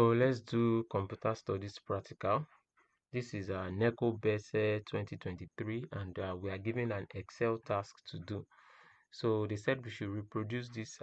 So let's do computer studies practical. This is Neco base 2023, and we are given an Excel task to do. So they said we should reproduce this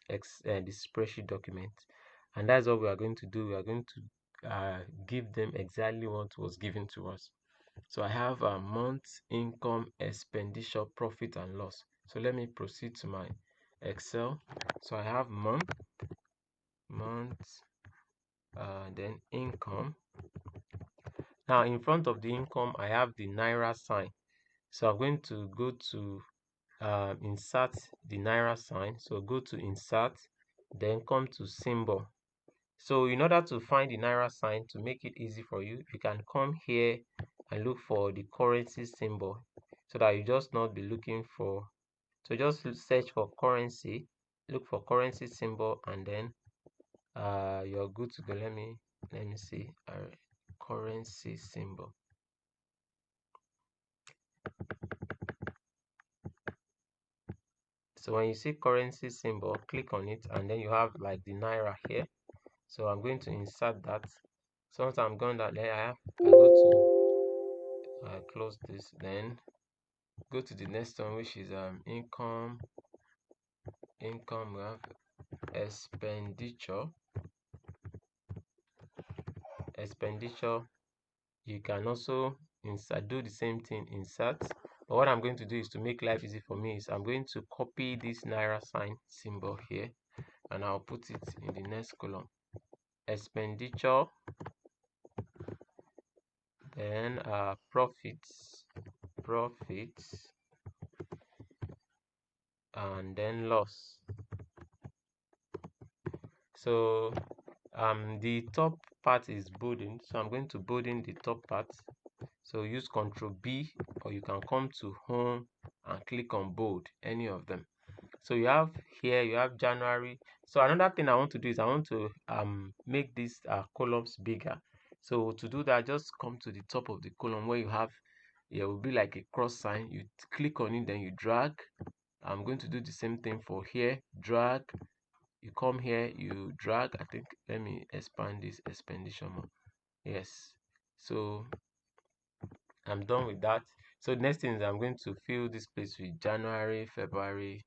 this spreadsheet document, and that's what we are going to do. We are going to give them exactly what was given to us. So I have a month, income, expenditure, profit and loss. So let me proceed to my Excel. So I have month, then income. Now in front of the income, I have the Naira sign. So I'm going to go to insert the Naira sign. So go to insert, then come to symbol. So in order to find the Naira sign, to make it easy for you, you can come here and look for the currency symbol, so that you just not be looking for. So just search for currency, look for currency symbol, and then you're good to go. Let me see. Currency symbol. So when you see currency symbol, click on it, and then you have like the Naira here. So I'm going to insert that. So once I'm done that, then I go to close this, then go to the next one, which is income. We have expenditure. You can also insert, do the same thing, insert. But what I'm going to do is, to make life easy for me, is I'm going to copy this Naira sign symbol here, and I'll put it in the next column. Expenditure, then profits, and then loss. So the top part is bolding, so I'm going to bolding the top part. So use Ctrl B, or you can come to home and click on bold, any of them. So you have here, you have January. So another thing I want to do is, I want to make these columns bigger. So to do that, just come to the top of the column where you have, it will be like a cross sign. You click on it, then you drag. I'm going to do the same thing for here. Drag. You come here, you drag. I think, let me expand this expenditure more. Yes. So I'm done with that. So the next thing is, I'm going to fill this place with January, February.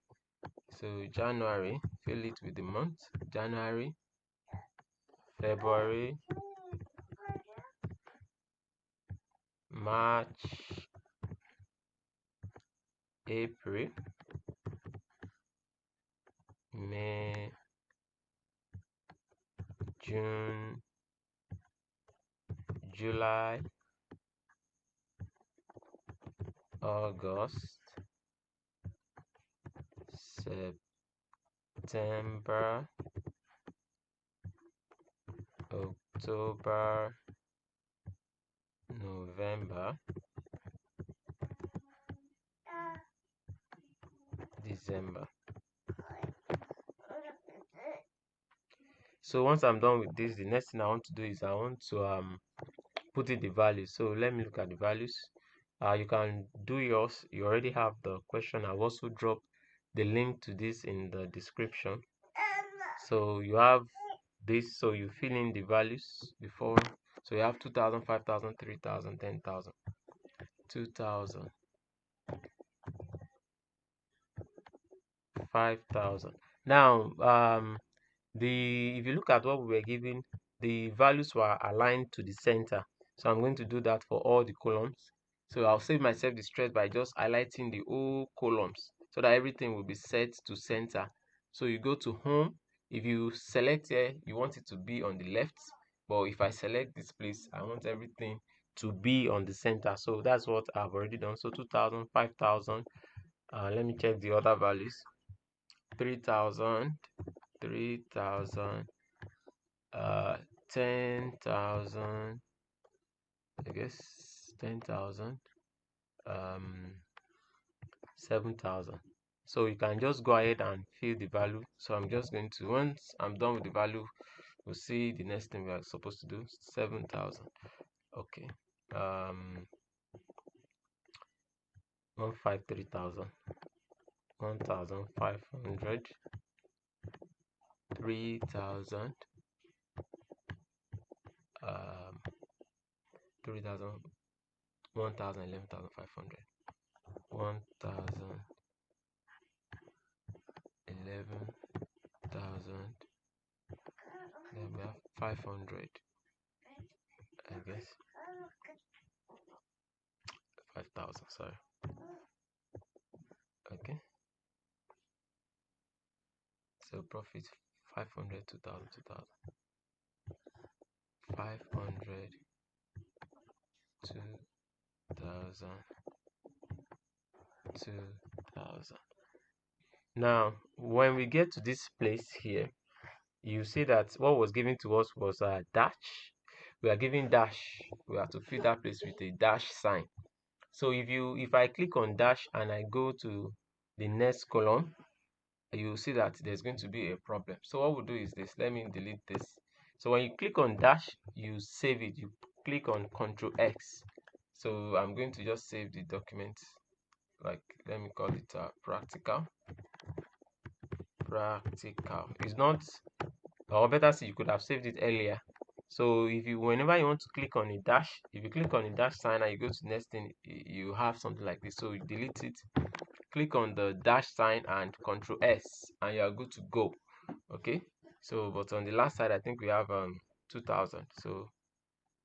So January, fill it with the month. January, February, March, April, May, June, July, August, September, October, November, December. So once I'm done with this, the next thing I want to do is, I want to put in the values. So let me look at the values. You can do yours. You already have the question. I've also dropped the link to this in the description. So you have this, so you fill in the values before. So you have 2,000, 5,000, 3,000, 10,000, 2,000, 5,000. Now if you look at what we were given, the values were aligned to the center. So I'm going to do that for all the columns. So I'll save myself the stress by just highlighting the whole columns, so that everything will be set to center. So you go to home. If you select here, you want it to be on the left, but if I select this place, I want everything to be on the center. So that's what I've already done. So 2,000, 5,000. Let me check the other values. 3,000, 3,000, 10,000, I guess 10,000, 7,000. So you can just go ahead and fill the value. So I'm just going to, once I'm done with the value, we'll see the next thing we are supposed to do. 7,000. Okay. 153,000, 1,500, 3,000, 3,000, 1,000, 11,500, 1,000, 11,000. Then we have 500. I guess 5,000. Sorry. Okay. So profit 500, 2,000, 2,000, 500, 2,000, 2,000. Now, when we get to this place here, you see that what was given to us was a dash. We are giving dash. We have to fill that place with a dash sign. So if I click on dash and I go to the next column, you see that there's going to be a problem. So what we'll do is this. Let me delete this. So when you click on dash, you save it. You click on Control X. So I'm going to just save the document. Like, let me call it practical. Practical. It's not, or better say, you could have saved it earlier. So whenever you want to click on a dash, if you click on a dash sign and you go to the next thing, you have something like this. So you delete it, click on the dash sign and Control S, and you are good to go. Okay. So, but on the last side, I think we have 2,000. So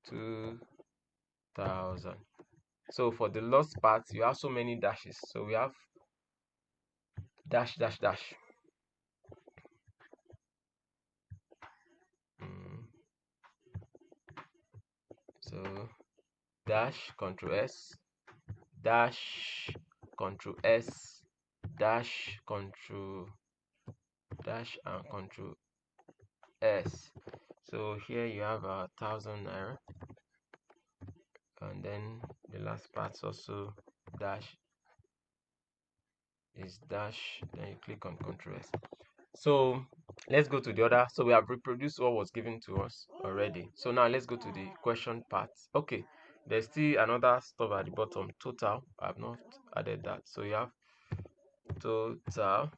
2,000. So for the last part, you have so many dashes. So we have dash dash dash. So dash Control S, dash Control S, dash Control dash and Control S. So here you have 1,000 naira, and then the last part also dash is dash. Then you click on Control S. So let's go to the other. So we have reproduced what was given to us already. So now let's go to the question part. Okay, there's still another stuff at the bottom, total. I've not added that. So you have total.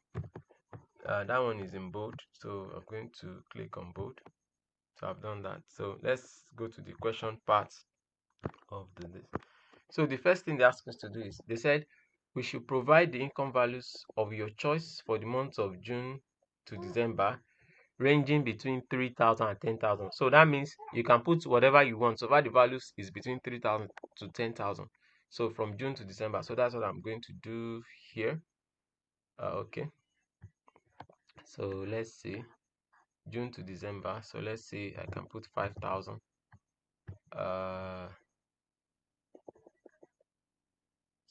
That one is in bold, so I'm going to click on bold. So I've done that. So let's go to the question part of this. So the first thing they asked us to do is, they said we should provide the income values of your choice for the months of June to December, ranging between 3,000 and 10,000. So that means you can put whatever you want. So far the values is between 3,000 to 10,000. So from June to December. So that's what I'm going to do here. Okay. So let's see, June to December. So let's say I can put 5,000.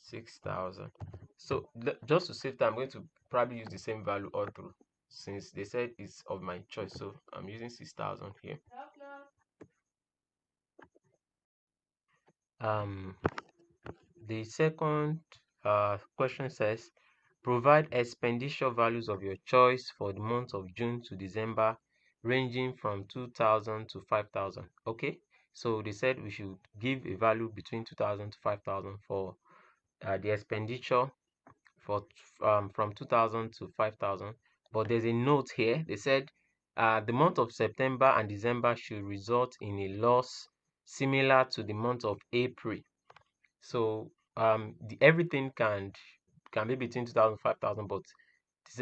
6,000. So just to save time, I'm going to probably use the same value all through, since they said it's of my choice. So I'm using 6,000 here. The second question says, provide expenditure values of your choice for the month of June to December, ranging from 2,000 to 5,000. Okay, so they said we should give a value between 2,000 to 5,000 for the expenditure for from 2,000 to 5,000. But there's a note here. They said the month of September and December should result in a loss similar to the month of April. So everything can be between 2,000 and 5,000, but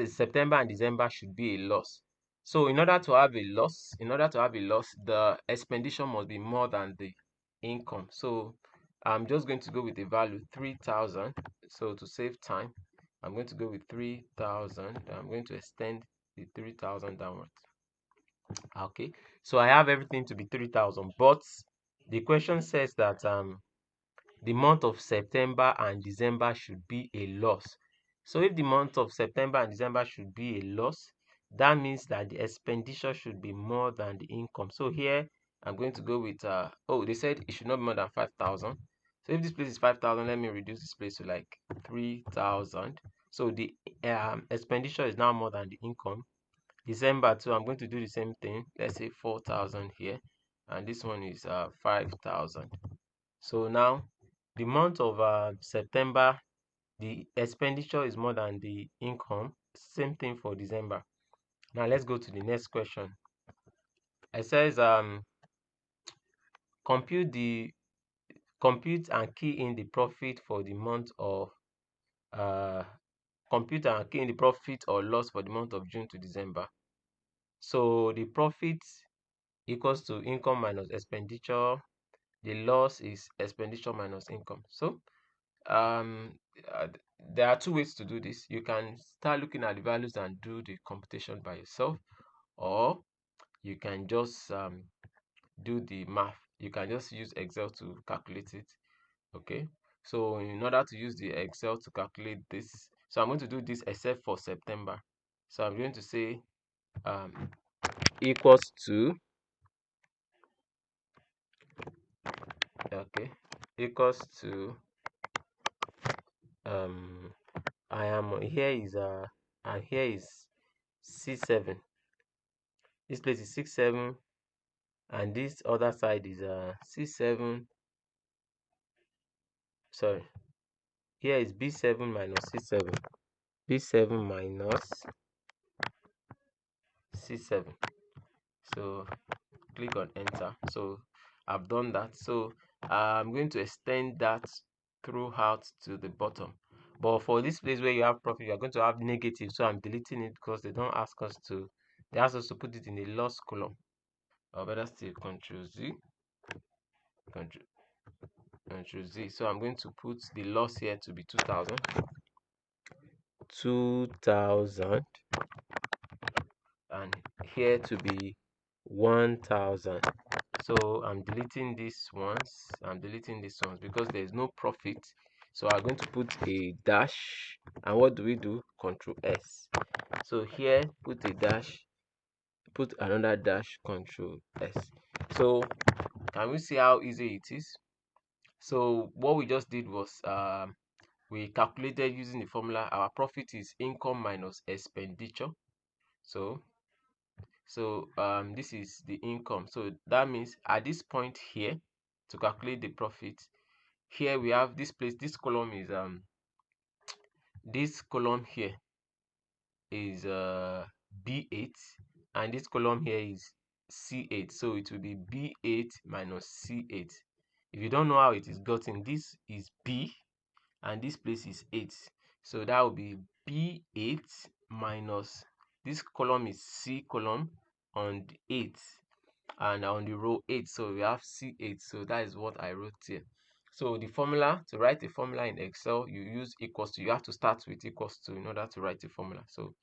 September and December should be a loss. So in order to have a loss, the expenditure must be more than the income. So I'm just going to go with a value 3,000. So to save time, I'm going to go with 3,000. I'm going to extend the 3,000 downwards. Okay, so I have everything to be 3,000, but the question says that the month of September and December should be a loss. So if the month of September and December should be a loss, that means that the expenditure should be more than the income. So here I'm going to go with they said it should not be more than 5,000. So if this place is 5,000, let me reduce this place to like 3,000. So the expenditure is now more than the income. December too, I'm going to do the same thing. Let's say 4,000 here, and this one is 5,000. So now the month of September, the expenditure is more than the income. Same thing for December. Now let's go to the next question. It says compute the compute and key in the profit for the month of compute and key in the profit or loss for the month of June to December. So the profit equals to income minus expenditure. The loss is expenditure minus income. So um uh, there are two ways to do this. You can start looking at the values and do the computation by yourself, or you can just do the math. You can just use Excel to calculate it. Okay, so in order to use the Excel to calculate this, so I'm going to do this except for September. So I'm going to say um equals to, okay, equals to um I am here is and here is C7. This place is 6 7, and this other side is C7. Sorry, here is B7 minus C7. B7 minus C7. So click on enter. So I've done that. So I'm going to extend that throughout to the bottom. But for this place where you have profit, you're going to have negative. So I'm deleting it because they don't ask us to. They ask us to put it in the loss column. Or better still, Control Z, Control Z. So I'm going to put the loss here to be 2000, 2000, and here to be 1000. So I'm deleting these ones. I'm deleting these ones because there's no profit. So I'm going to put a dash. And what do we do? Control S. So here, put a dash, put another dash, Control S. So can we see how easy it is? So what we just did was we calculated using the formula. Our profit is income minus expenditure. So this is the income. So that means at this point here, to calculate the profit, here we have this place. This column is this column here is B8, and this column here is C8. So it will be B8 minus C8. If you don't know how it is gotten, this is B and this place is 8. So that will be B8 minus, this column is C column on the 8 and on the row 8. So we have C8. So that is what I wrote here. So the formula, to write a formula in Excel, you use equals to. You have to start with equals to in order to write a formula. So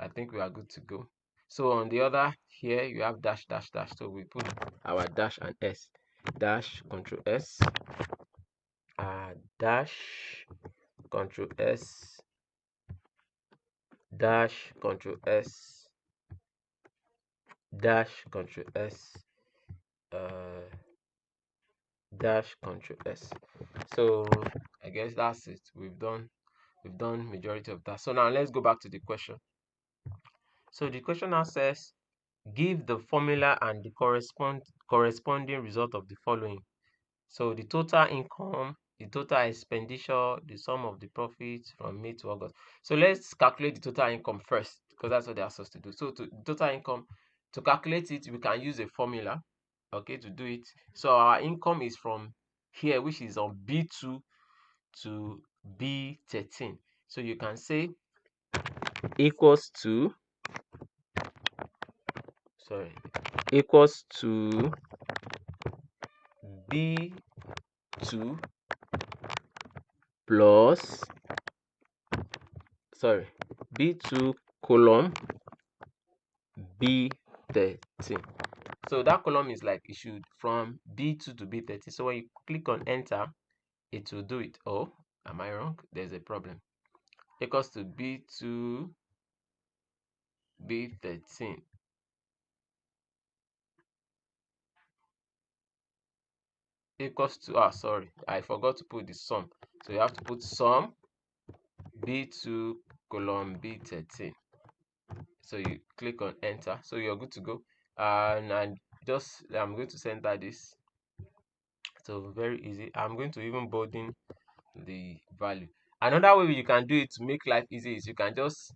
I think we are good to go. So on the other here, you have dash, dash, dash. So we put our dash and S. Dash, Control S. Dash, Control S. Dash, Control S. Dash, Control S. Dash, Control S. So I guess that's it. We've done majority of that. So now let's go back to the question. So the question now says, give the formula and the corresponding result of the following. So the total income, the total expenditure, the sum of the profits from May to August. So let's calculate the total income first, because that's what they asked us to do. So to total income, to calculate it, we can use a formula, okay, to do it. So our income is from here, which is on B2 to B13. So you can say equals to, equals to B2 plus, B2 column B13. So that column is like issued from B2 to B13. So when you click on enter, it will do it. Oh, am I wrong? There's a problem. Equals to B2 B13. Equals to, sorry, I forgot to put the sum. So you have to put sum B2 column B13. So you click on enter. So you're good to go. And I'm going to center this. So very easy. I'm going to even bolding the value. Another way you can do it to make life easy is you can just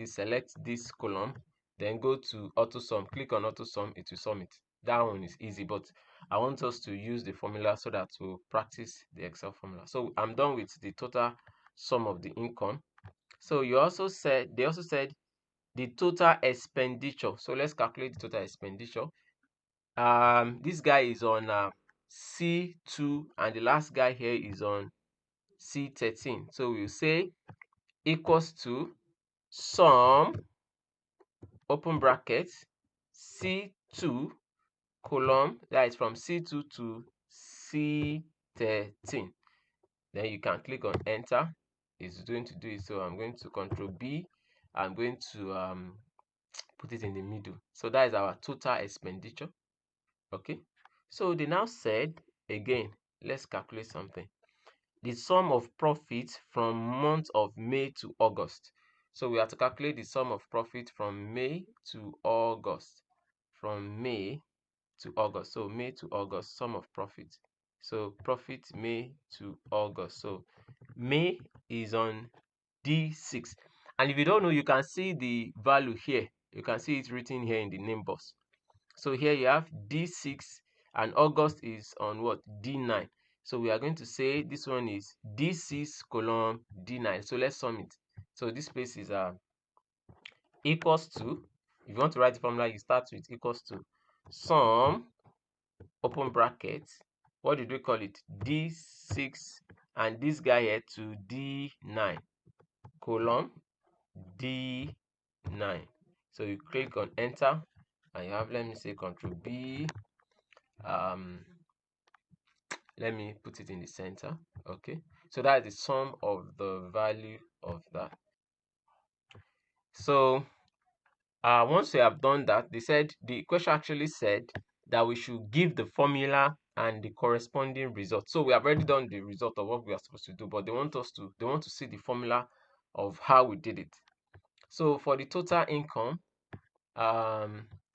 select this column, then go to auto sum, click on auto sum, it will sum it. That one is easy, but I want us to use the formula so that we'll practice the Excel formula. So I'm done with the total sum of the income. So they also said the total expenditure. So let's calculate the total expenditure. This guy is on C2 and the last guy here is on C13. So we'll say equals to sum, open bracket, C2 column, that is from C2 to C13. Then you can click on enter. It's going to do it. So I'm going to control B. I'm going to put it in the middle. So that is our total expenditure. Okay. So they now said again, let's calculate something. The sum of profit from month of May to August. So we have to calculate the sum of profit from May to August. From May to August. So May to August, sum of profit. So profit May to August. So May is on D6. And if you don't know, you can see the value here. You can see it written here in the name box. So here you have D6 and August is on what? D9. So we are going to say this one is D6 colon D9. So let's sum it. So this place is equals to, if you want to write the formula, you start with equals to sum, open bracket, what did we call it? D6 and this guy here to D9 colon D9. So you click on enter and you have, let me say, control B. Let me put it in the center. Okay, so that is the sum of the value of that. So once we have done that, they said the question actually said that we should give the formula and the corresponding result. So we have already done the result of what we are supposed to do, but they want to see the formula of how we did it. So for the total income,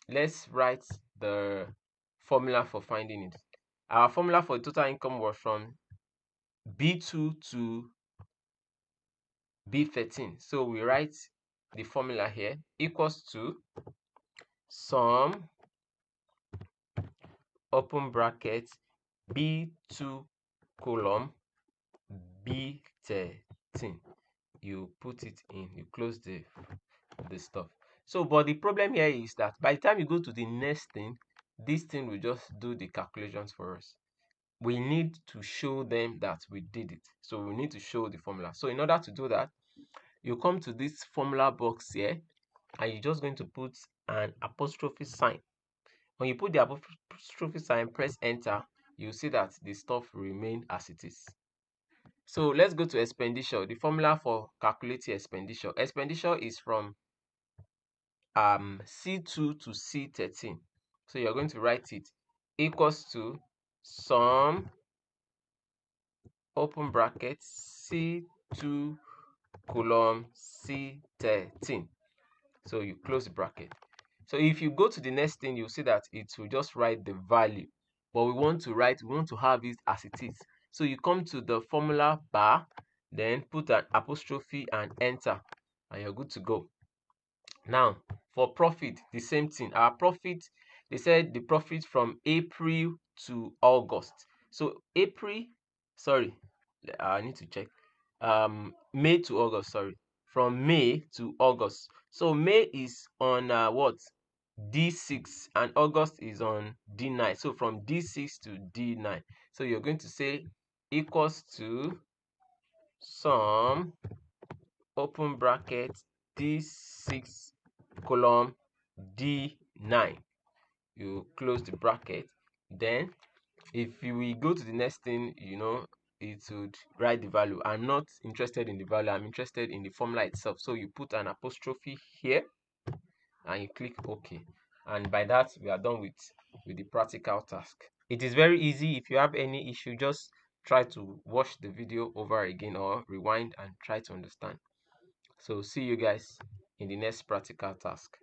let's write the formula for finding it. Our formula for the total income was from B2 to B13. So we write the formula here equals to sum, open bracket, B2 column B13. You put it in, you close the stuff. So but the problem here is that by the time you go to the next thing, this thing will just do the calculations for us. We need to show them that we did it. So we need to show the formula. So in order to do that, you come to this formula box here and you're just going to put an apostrophe sign. When you put the apostrophe sign, press enter, you'll see that the stuff remain as it is. So let's go to expenditure. The formula for calculating expenditure. Expenditure is from C2 to C13. So you're going to write it equals to sum, open bracket, C2 column C13. So you close the bracket. So if you go to the next thing, you'll see that it will just write the value. But we want to have it as it is. So you come to the formula bar, then put an apostrophe and enter, and you're good to go. Now, for profit, the same thing. Our profit, they said the profit from April to August. So I need to check. May to August, sorry. From May to August. So May is on what? D6 and August is on D9. So from D6 to D9. So you're going to say equals to sum, open bracket, D6 column D9. You close the bracket. Then if we go to the next thing, it would write the value. I'm not interested in the value, I'm interested in the formula itself. So you put an apostrophe here and you click OK. And by that, we are done with the practical task. It is very easy. If you have any issue, just try to watch the video over again or rewind and try to understand. So see you guys in the next practical task.